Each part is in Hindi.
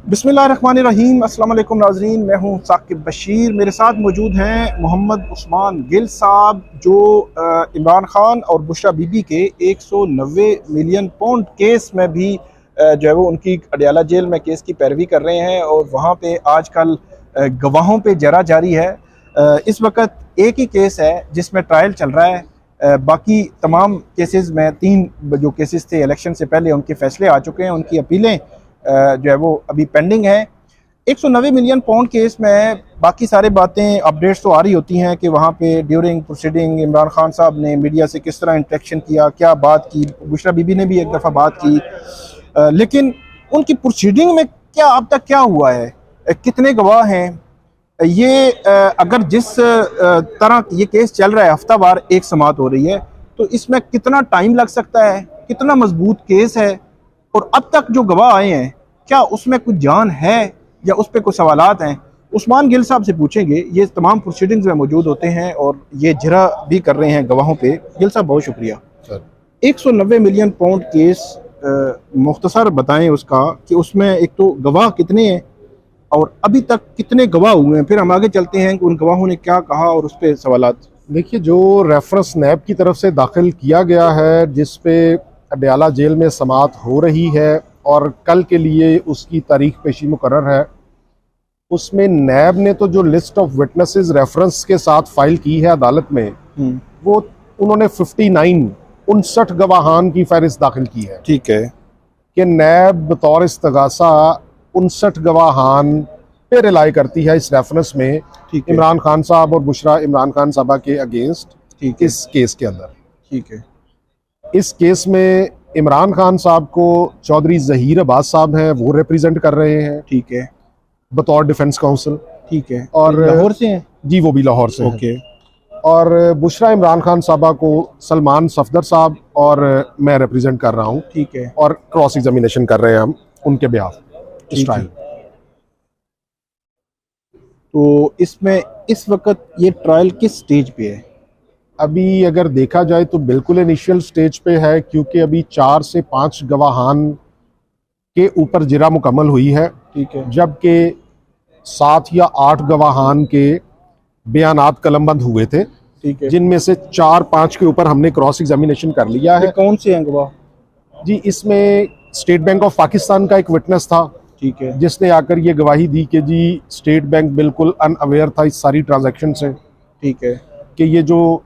बिस्मिल्लाहिर्रहमानिर्रहीम। अस्सलाम वालेकुम नाज़रीन, मैं हूं साकिब बशीर। मेरे साथ मौजूद हैं मोहम्मद उस्मान गिल साहब, जो इमरान खान और बुशरा बीबी के 190 मिलियन पाउंड केस में भी जो है वो उनकी अडयाला जेल में केस की पैरवी कर रहे हैं। और वहां पे आजकल गवाहों पे जरा जारी है। इस वक्त एक ही केस है जिसमें ट्रायल चल रहा है। बाकी तमाम केसेस में 3 जो केसेस थे इलेक्शन से पहले उनके फैसले आ चुके हैं, उनकी अपीलें जो है वो अभी पेंडिंग है। 190 मिलियन पाउंड केस में बाकी सारी बातें अपडेट्स तो आ रही होती हैं कि वहाँ पे ड्यूरिंग प्रोसीडिंग इमरान खान साहब ने मीडिया से किस तरह इंटरेक्शन किया, क्या बात की। बुशरा बीबी ने भी एक दफ़ा बात की, लेकिन उनकी प्रोसीडिंग में क्या अब तक क्या हुआ है, कितने गवाह हैं, ये अगर जिस तरह ये केस चल रहा है, हफ्तावार एक समाअत हो रही है, तो इसमें कितना टाइम लग सकता है, कितना मजबूत केस है, और अब तक जो गवाह आए हैं क्या उसमें कुछ जान है या उस पर कुछ सवालात हैं। उस्मान गिल साहब से पूछेंगे, ये तमाम प्रोसीडिंग्स में मौजूद होते हैं और ये जरा भी कर रहे हैं गवाहों पे। गिल साहब बहुत शुक्रिया सर। 190 मिलियन पाउंड केस, मुख्तसर बताएं उसका कि उसमें एक तो गवाह कितने हैं और अभी तक कितने गवाह हुए हैं, फिर हम आगे चलते हैं कि उन गवाहों ने क्या कहा और उस पर सवालात। देखिए, जो रेफरेंस नैब की तरफ से दाखिल किया गया है, जिस पे अडयाला जेल में समाअत हो रही है और कल के लिए उसकी तारीख पेशी मुकर्रर है, उसमें नैब ने तो जो लिस्ट ऑफ विटनेसेस रेफरेंस के साथ फाइल की है अदालत में, वो उन्होंने 59 गवाहान की फहरिस्त दाखिल की है। ठीक है कि नैब बतौर इस्तगासा 59 गवाहान पे रिलाई करती है इस रेफरेंस में इमरान खान साहब और बुशरा इमरान खान साहबा के अगेंस्ट इस केस के अंदर। ठीक है, इस केस में इमरान खान साहब को चौधरी ज़हीर अब्बास साहब हैं, वो रिप्रेजेंट कर रहे हैं। ठीक है, बतौर डिफेंस काउंसिल। ठीक है, और लाहौर से हैं जी, वो भी लाहौर से ओके। हैं। और बुशरा इमरान खान साहबा को सलमान सफदर साहब और मैं रिप्रेजेंट कर रहा हूँ। ठीक है, और क्रॉस एग्जामिनेशन कर रहे हैं हम उनके बिहाफ इस ट्रायल। तो इसमें इस वक्त ये ट्रायल किस स्टेज पे है? अभी अगर देखा जाए तो बिल्कुल इनिशियल स्टेज पे है, क्योंकि अभी 4 से 5 गवाहान के ऊपर जिरा मुकम्मल हुई है। ठीक है, जबकि 7 या 8 गवाहान के बयानात कलमबंद हुए थे। ठीक है, जिनमें से 4-5 के ऊपर हमने क्रॉस एग्जामिनेशन कर लिया है। कौन से हैं गवाह? जी, इसमें स्टेट बैंक ऑफ पाकिस्तान का एक विटनेस था। ठीक है, जिसने आकर ये गवाही दी कि जी स्टेट बैंक बिल्कुल अनअवेयर था इस सारी ट्रांजैक्शन से। ठीक है, कि ये जो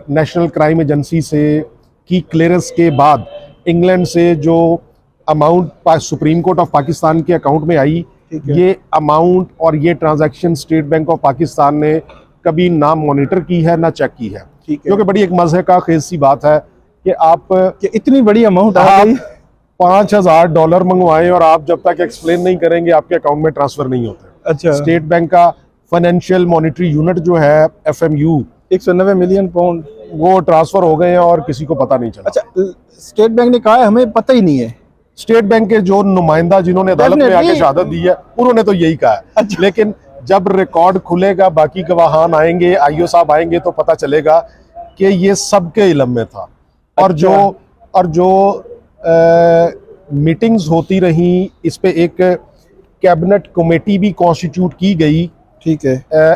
नेशनल क्राइम एजेंसी से की क्लियरेंस के बाद इंग्लैंड से जो amount supreme court of Pakistan के अकाउंट में आई, ये अमाउंट और ये transaction state bank of Pakistan ने कभी ना मॉनिटर की है ना चेक की है। क्योंकि बड़ी एक मज़हका खेज सी बात है कि आप इतनी बड़ी अमाउंट $5000 मंगवाएं और आप जब तक एक्सप्लेन नहीं करेंगे आपके अकाउंट में ट्रांसफर नहीं होता। अच्छा, स्टेट बैंक का फाइनेंशियल मॉनिटरी यूनिट जो है FMU, 190 मिलियन पाउंड वो ट्रांसफर हो गए हैं और किसी को पता नहीं चला। अच्छा, स्टेट बैंक ने कहा है हमें पता ही नहीं है। स्टेट बैंक के जो नुमाइंदा जिन्होंने अदालत में आके शहादत दी है, उन्होंने तो यही कहा है। अच्छा। लेकिन जब रिकॉर्ड खुलेगा, बाकी गवाहान आएंगे, IO साहब आएंगे, तो पता चलेगा कि ये सबके इल्म में था। और जो मीटिंग्स होती रही, इस पे एक कैबिनेट कमेटी भी कॉन्स्टिट्यूट की गई। ठीक है,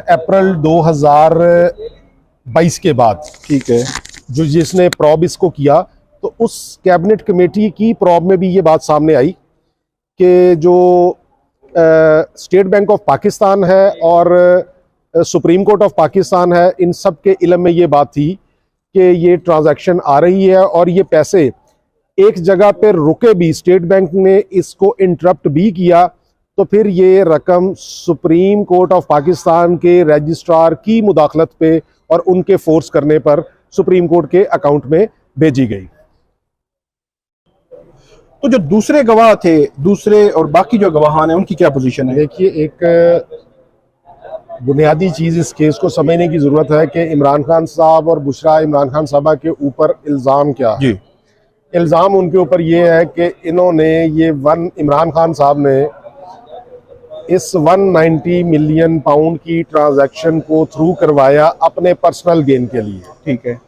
अप्रैल 2022 के बाद। ठीक है, जो जिसने प्रॉब इसको किया, तो उस कैबिनेट कमेटी की प्रॉब में भी ये बात सामने आई कि जो स्टेट बैंक ऑफ पाकिस्तान है और सुप्रीम कोर्ट ऑफ पाकिस्तान है, इन सब के इल्म में ये बात थी कि ये ट्रांजैक्शन आ रही है और ये पैसे एक जगह पे रुके भी, स्टेट बैंक ने इसको इंटरप्ट भी किया, तो फिर ये रकम सुप्रीम कोर्ट ऑफ पाकिस्तान के रजिस्ट्रार की मुदाखलत पे और उनके फोर्स करने पर सुप्रीम कोर्ट के अकाउंट में भेजी गई। तो जो दूसरे गवाह थे, दूसरे और बाकी जो गवाहान हैं, उनकी क्या पोजीशन है? देखिए, एक बुनियादी चीज़ इस केस को समझने की ज़रूरत है कि इमरान खान साहब और बुशरा इमरान खान साहबा के ऊपर इल्ज़ाम क्या है। जी, इल्ज़ाम उनके ऊपर ये है कि इन्होंने इमरान खान साहब ने इस 190 मिलियन पाउंड की ट्रांजैक्शन को थ्रू करवाया अपने पर्सनल गेन के लिए। ठीक है,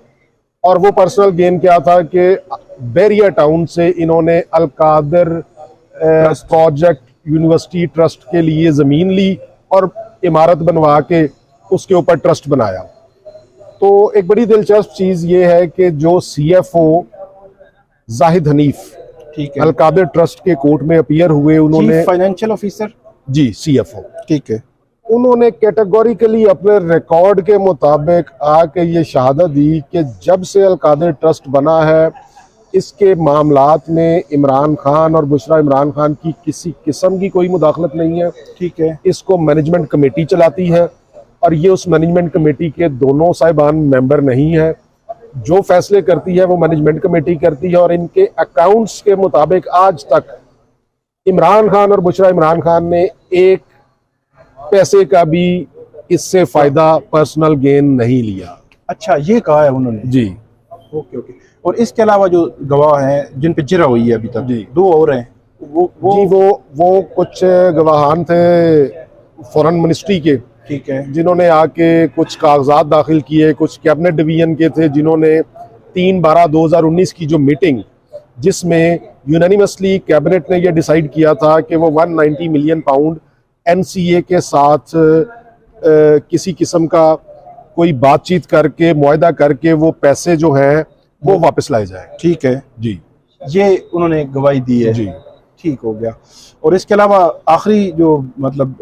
और वो पर्सनल गेन क्या था कि बैरिया टाउन से इन्होंने अलकादर प्रोजेक्ट यूनिवर्सिटी ट्रस्ट के लिए ज़मीन ली और इमारत बनवा के उसके ऊपर ट्रस्ट बनाया। तो एक बड़ी दिलचस्प चीज़ ये है कि जो CFO जाहिद हनीफ, ठीक है, अलकादिर ट्रस्ट के कोर्ट में अपीयर हुए, उन्होंने फाइनेंशियल ऑफिसर, जी CFO, ठीक है, उन्होंने कैटेगोरिकली अपने रिकॉर्ड के मुताबिक आके ये शहादत दी कि जब से अलकादिर ट्रस्ट बना है इसके मामलात में इमरान खान और बुशरा इमरान खान की किसी किस्म की कोई मुदाखलत नहीं है। ठीक है, इसको मैनेजमेंट कमेटी चलाती है और ये उस मैनेजमेंट कमेटी के दोनों साहिबान मेंबर नहीं है। जो फैसले करती है वो मैनेजमेंट कमेटी करती है और इनके अकाउंट्स के मुताबिक आज तक इमरान खान और बुशरा इमरान खान ने एक पैसे का भी इससे फायदा पर्सनल गेन नहीं लिया। अच्छा, ये कहा है उन्होंने जी। Okay okay. और इसके अलावा जो गवाह हैं जिन पे जिरा हुई है अभी तक, जी, 2 और हैं, वो कुछ गवाहान थे फॉरेन मिनिस्ट्री के, ठीक है, जिन्होंने आके कुछ कागजात दाखिल किए, कुछ कैबिनेट डिवीजन के थे जिन्होंने 3/12/2019 की जो मीटिंग जिसमें यूनानिमसली कैबिनेट ने यह डिसाइड किया था कि वो 190 मिलियन पाउंड NCA के साथ किसी किस्म का कोई बातचीत करके मुआहदा करके वो पैसे जो हैं वो वापस लाए जाए। ठीक है जी, ये उन्होंने गवाही दी है जी, ठीक हो गया। और इसके अलावा आखिरी जो मतलब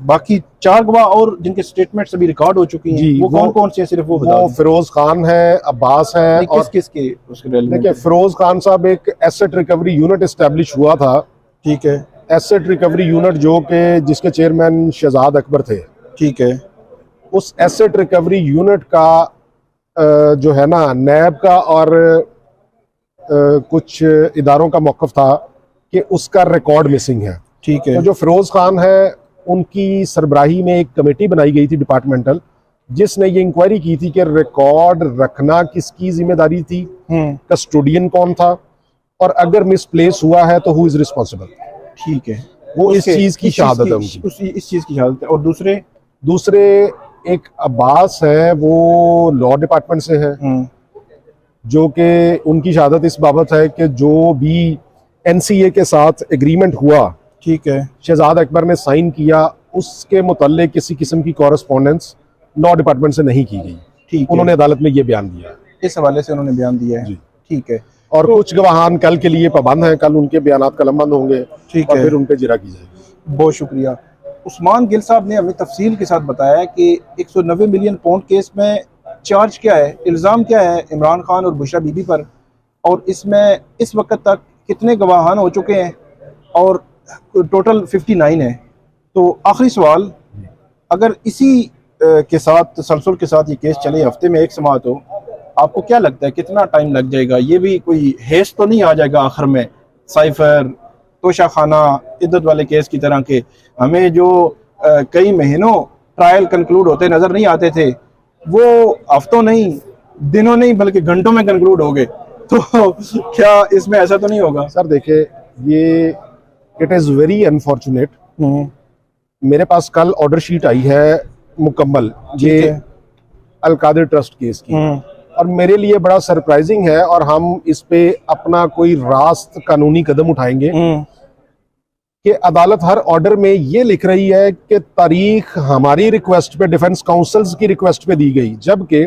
बाकी 4 गवाह और जिनके स्टेटमेंट्स अभी रिकॉर्ड हो चुकी हैं, जी, वो कौन कौन से हैं, सिर्फ वो बता वो दें। फिरोज खान है, अब्बास है, और किस किस के उसके रेलेवेंट देखिए फिरोज खान साहब एक एसेट रिकवरी यूनिट एस्टेब्लिश हुआ था, ठीक है, एसेट रिकवरी यूनिट जो कि जिसके चेयरमैन शहजाद अकबर थे। ठीक है, उस एसेट रिकवरी यूनिट का जो है ना नैब का और कुछ इदारों का मौक़िफ़ था कि उसका रिकॉर्ड मिसिंग है। ठीक है, तो जो फिरोज खान है उनकी सरबराही में एक कमेटी बनाई गई थी डिपार्टमेंटल, जिसने ये इंक्वायरी की थी कि रिकॉर्ड रखना किसकी जिम्मेदारी थी, कस्टोडियन कौन था, और अगर मिसप्लेस हुआ है तो हु इज रिस्पॉन्सिबल। ठीक है, वो इस चीज की शहादत है उनकी। इस चीज की शहादत है। और दूसरे एक अब्बास है, वो लॉ डिपार्टमेंट से है, जो कि उनकी शहादत इस बाबत है कि जो भी NCA के साथ एग्रीमेंट हुआ, ठीक है, शहजाद अकबर ने साइन किया, उसके मुतल्लिक किसी किस्म की कॉरेस्पॉन्डेंस लॉ डिपार्टमेंट से नहीं की गई। ठीक, उन्होंने अदालत में ये बयान दिया, इस हवाले से उन्होंने बयान दिया है। जी, ठीक है। और कुछ गवाहान कल के लिए पाबंद हैं, कल उनके बयानात कलमबंद होंगे, ठीक और है, फिर उन पे जिरा की जाएगी। बहुत शुक्रिया। उस्मान गिल साहब ने हमें तफसील के साथ बताया कि 190 मिलियन पाउंड केस में चार्ज क्या है, इल्ज़ाम क्या है इमरान खान और बुशरा बीबी पर, और इसमें इस वक्त तक कितने गवाहान हो चुके हैं, और टोटल 59 है। तो आखिरी सवाल, अगर इसी के साथ तसलसल के साथ ये केस चले, हफ्ते में 1 समाअत हो, आपको क्या लगता है कितना टाइम लग जाएगा? ये भी कोई हेस तो नहीं आ जाएगा आखिर में, साइफर तोशा खाना इद्दत वाले केस की तरह के हमें जो कई महीनों ट्रायल कंक्लूड होते नजर नहीं आते थे, वो हफ्तों नहीं, दिनों नहीं, बल्कि घंटों में कंक्लूड हो गए? तो क्या इसमें ऐसा तो नहीं होगा? सर देखिए, ये इट इज़ वेरी अनफॉर्चुनेट। मेरे पास कल ऑर्डर शीट आई है मुकम्मल ये अलकादिर ट्रस्ट केस की, और मेरे लिए बड़ा सरप्राइजिंग है, और हम इस पे अपना कोई रास्त कानूनी कदम उठाएंगे कि अदालत हर ऑर्डर में ये लिख रही है कि तारीख हमारी रिक्वेस्ट पे, डिफेंस काउंसिल्स की रिक्वेस्ट पे दी गई, जबकि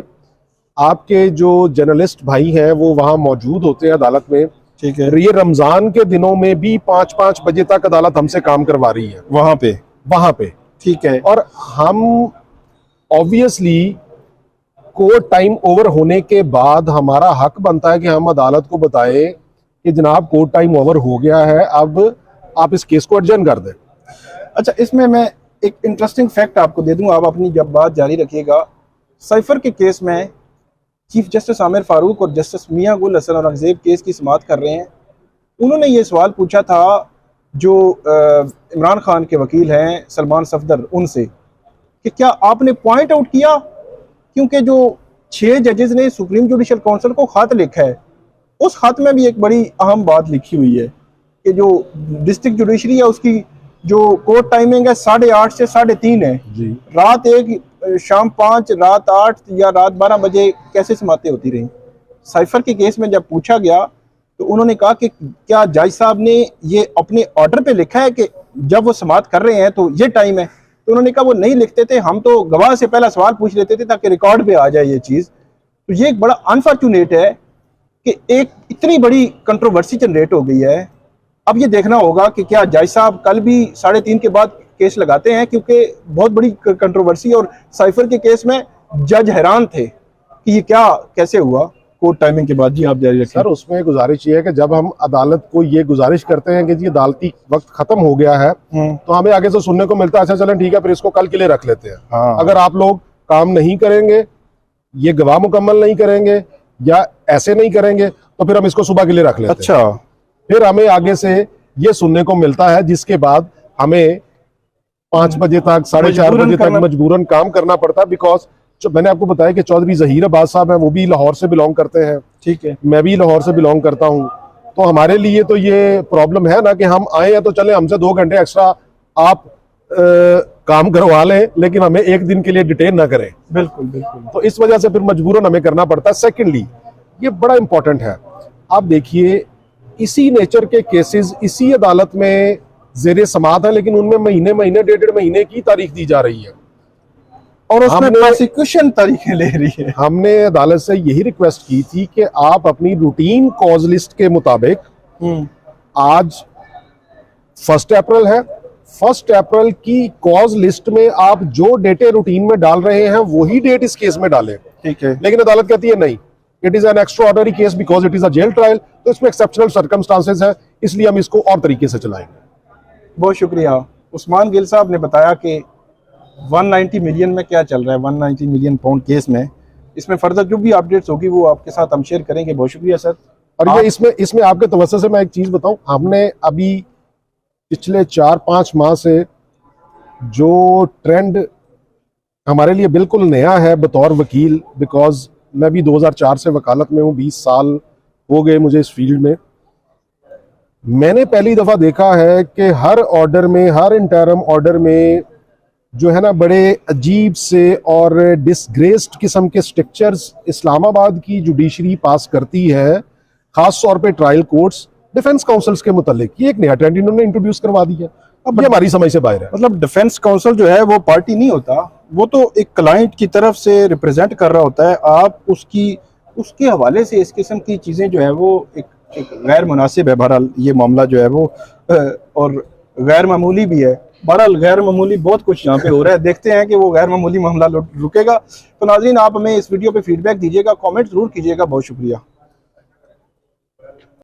आपके जो जर्नलिस्ट भाई हैं वो वहाँ मौजूद होते हैं अदालत में। ठीक है, ये रमजान के दिनों में भी 5-5 बजे तक अदालत हमसे काम करवा रही है वहाँ पे। ठीक है, और हम ऑब्वियसली कोर्ट टाइम ओवर होने के बाद हमारा हक बनता है कि हम अदालत को बताएं कि जनाब कोर्ट टाइम ओवर हो गया है, अब आप इस केस को अर्जन कर दें। अच्छा, इसमें मैं एक इंटरेस्टिंग फैक्ट आपको दे दूं, आप अपनी जब बात जारी रखिएगा। साइफर के केस में चीफ जस्टिस आमिर फारूक और जस्टिस मियां गुल हसन औरंगजेब केस की समाअत कर रहे हैं। उन्होंने ये सवाल पूछा था जो इमरान खान के वकील हैं सलमान सफदर, उनसे कि क्या आपने पॉइंट आउट किया, क्योंकि जो 6 जजेस ने सुप्रीम जुडिशल काउंसिल को खत लिखा है, उस खत में भी एक बड़ी अहम बात लिखी हुई है कि जो डिस्ट्रिक्ट जुडिशरी है उसकी जो कोर्ट टाइमिंग है 8:30 से 3:30 है जी। रात 1, शाम 5, रात 8 या रात 12 बजे कैसे समातें होती रही? साइफर के केस में जब पूछा गया तो उन्होंने कहा कि क्या जज साहब ने ये अपने ऑर्डर पे लिखा है कि जब वो समाअत कर रहे हैं तो ये टाइम है? तो उन्होंने कहा वो नहीं लिखते थे, हम तो गवाह से पहला सवाल पूछ लेते थे ताकि रिकॉर्ड पे आ जाए ये चीज़। तो ये एक बड़ा अनफॉर्चुनेट है कि एक इतनी बड़ी कंट्रोवर्सी जनरेट हो गई है। अब ये देखना होगा कि क्या जज साहब कल भी 3:30 के बाद केस लगाते हैं, क्योंकि बहुत बड़ी कंट्रोवर्सी और साइफर के केस में जज हैरान थे कि ये क्या कैसे हुआ कोर्ट टाइमिंग के बाद। जी आप जारी रखें सर। उसमें गुजारिश ये है कि जब हम अदालत को ये गुजारिश करते हैं कि जी अदालती वक्त खत्म हो गया है, तो हमें आगे से सुनने को मिलता है अच्छा चलें ठीक है फिर इसको कल के लिए रख लेते हैं। हाँ। अगर आप लोग काम नहीं करेंगे, ये गवाह मुकम्मल नहीं करेंगे या ऐसे नहीं करेंगे तो फिर हम इसको सुबह के लिए रख लेते हैं। अच्छा, फिर हमें आगे से ये सुनने को मिलता है जिसके बाद हमें 5 बजे तक 4:30 बजे तक मजबूरन काम करना पड़ता है। बिकॉज मैंने आपको बताया कि चौधरी जहीर अब्बास साहब हैं, वो भी लाहौर से बिलोंग करते हैं, ठीक है, मैं भी लाहौर से बिलोंग करता हूं। तो हमारे लिए तो ये प्रॉब्लम है ना कि हम आए हैं तो चले हमसे 2 घंटे एक्स्ट्रा आप काम करवा लें, लेकिन हमें एक दिन के लिए डिटेन ना करें। बिल्कुल बिल्कुल। तो इस वजह से फिर मजबूरन हमें करना पड़ता है। सेकेंडली ये बड़ा इंपॉर्टेंट है, आप देखिए इसी नेचर के केसेस इसी अदालत में जेर समाअत है, लेकिन उनमें महीने महीने 1.5 महीने की तारीख दी जा रही है और उसमें प्रोसिक्यूशन तारीखें ले रही है। हमने अदालत से यही रिक्वेस्ट की थी कि आप अपनी रूटीन कॉज लिस्ट के मुताबिक, आज 1 अप्रैल है, 1 अप्रैल की कॉज लिस्ट में आप जो डेटे रूटीन में डाल रहे हैं वही डेट इस केस में डालें। ठीक है, लेकिन अदालत कहती है नहीं, it is an extraordinary case because it is a jail trial, तो इसमें एक्सेप्शनल सर्कमस्टांसेस है, इसलिए हम इसको और तरीके से चलाएंगे। बहुत शुक्रिया। उस्मान गिल साहब ने बताया कि 190 मिलियन में क्या चल रहा है, 190 मिलियन पाउंड केस में। इसमें फर्दर जो भी अपडेट्स होगी वो आपके साथ हम शेयर करेंगे। बहुत शुक्रिया सर। और ये इसमें आपके तवज्जो से मैं एक चीज बताऊं, हमने अभी पिछले 4-5 माह से जो ट्रेंड हमारे लिए बिल्कुल नया है बतौर वकील, बिकॉज मैं भी 2004 से वकालत में हूँ, 20 साल हो गए मुझे इस फील्ड में। मैंने पहली दफा देखा है कि हर ऑर्डर में, हर इंटरम ऑर्डर में जो है ना बड़े अजीब से और डिसग्रेस्ड किस्म के स्ट्रक्चर्स इस्लामाबाद की जुडिशरी पास करती है, खास तौर पे ट्रायल कोर्ट्स डिफेंस काउंसिल्स के मुतालिक। ये एक नया ट्रेंड इन्होंने इंट्रोड्यूस करवा दिया। अब ये हमारी समझ से बाहर है। मतलब डिफेंस काउंसिल जो है वो पार्टी नहीं होता, वो तो एक क्लाइंट की तरफ से रिप्रेजेंट कर रहा होता है। आप उसके हवाले से इस किस्म की चीज़ें जो है वो एक गैर मुनासिब है। बहरहाल ये मामला जो है वो और गैर मामूली भी है। बहरहाल गैर मामूली बहुत कुछ यहाँ पे हो रहा है, देखते हैं कि वो गैर मामूली मामला रुकेगा। तो नाज़रीन, आप हमें इस वीडियो पे फीडबैक दीजिएगा, कमेंट जरूर कीजिएगा। बहुत शुक्रिया।